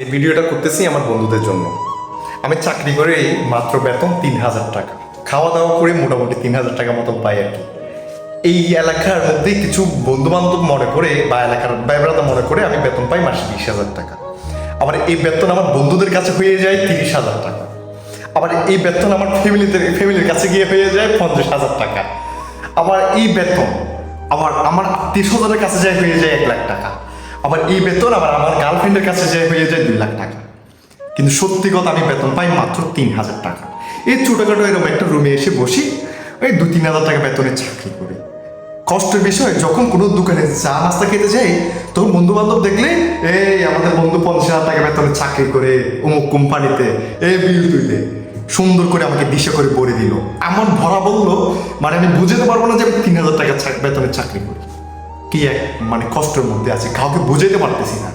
এই ভিডিওটা করতেছি আমার বন্ধুদের জন্য। আমি চাকরি করে মাত্র বেতন 3,000 টাকা, খাওয়া দাওয়া করে মোটামুটি 3,000 টাকা মতো পাই আর কি। এই এলাকার মধ্যে কিছু বন্ধু বান্ধব মনে করে বা এলাকার ব্যবহারতা মনে করে আমি বেতন পাই মাসে 20,000 টাকা। আবার এই বেতন আমার বন্ধুদের কাছে হয়ে যায় 30,000 টাকা। আবার এই বেতন আমার ফ্যামিলির কাছে গিয়ে হয়ে যায় 50,000 টাকা। আবার এই বেতন আবার আমার আত্মীয় স্বজনের কাছে যায় হয়ে যায় 1,00,000 টাকা। আবার এই বেতন আবার আমার গার্লফ্রেন্ডের কাছে যায় হয়ে যায় 2,00,000 টাকা। কিন্তু সত্যি কথা আমি বেতন পাই মাত্র 3,000 টাকা। এই ছোটোখাটো এরকম একটা রুমে এসে বসি, ওই 2-3 হাজার টাকা বেতনের চাকরি করি। কষ্টের বিষয়, যখন কোনো দোকানে চা নাস্তা খেতে যাই তখন বন্ধু বান্ধব দেখলে এই আমাদের বন্ধু 50,000 টাকা বেতনের চাকরি করে অমুক কোম্পানিতে, এই বিল তুইলে সুন্দর করে আমাকে দিশা করে বলে দিল। এমন ভরা বললো, মানে আমি বুঝতে পারবো না যে আমি 3,000 টাকা বেতনের চাকরি করি। কি এক মানে কষ্টের মধ্যে আছে, কাউকে বুঝাইতে পারতেছি না।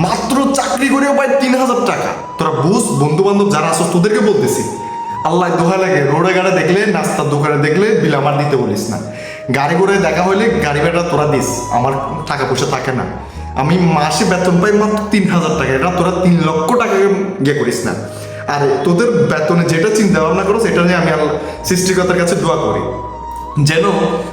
মাত্র চাকরি করেও পাই 3,000 টাকা। তোরা বুঝ, বন্ধু বান্ধব যারা আসো তোদেরকে বলতেছি, আল্লাহ দোহা লাগে, রোডে গাড়ে দেখলে, নাস্তার দোকানে দেখলে বিল আমার দিতে বলিস না। গাড়ি করে দেখা হইলে গাড়ি ভাড়া তোরা দিস, আমার টাকা পয়সা থাকে না। আমি মাসে বেতন পাই মাত্র 3,000 টাকা, এটা তোরা 3 লক্ষ টাকা ইয়ে করিস না। আর তোদের বেতনে যেটা চিন্তা ভাবনা করো সেটা নিয়ে আমি আল্লাহ সৃষ্টিকর্তার কাছে দোয়া করি যেন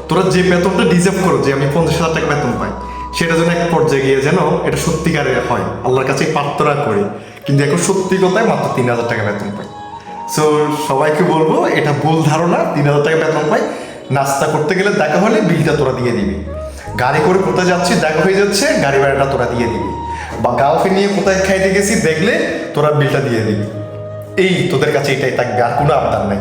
তোরা যে বেতনটা ডিজার্ভ করো, যে আমি 50,000 টাকা বেতন পাই, সেটা যেন এক পর্যায়ে গিয়ে যেন এটা সত্যিকারের হয়। আল্লাহর কাছে প্রার্থনা করি। কিন্তু এখন সত্যি কথায় মাত্র 3,000 টাকা বেতন পাই। সো সবাইকে বলবো এটা ভুল ধারণা। 3,000 টাকা বেতন পাই, নাস্তা করতে গেলে দেখা হলে বিলটা তোরা দিয়ে দিবি। গাড়ি করে কোথায় যাচ্ছি দেখা হয়ে যাচ্ছে, গাড়ি ভাড়াটা তোরা দিয়ে দিবি। বা গার্লফ্রেন্ড নিয়ে কোথায় খাইতে গেছি দেখলে তোরা বিলটা দিয়ে দিবি। এই তোদের কাছে এটাই থাকবে, আর কোনো আবদার নাই।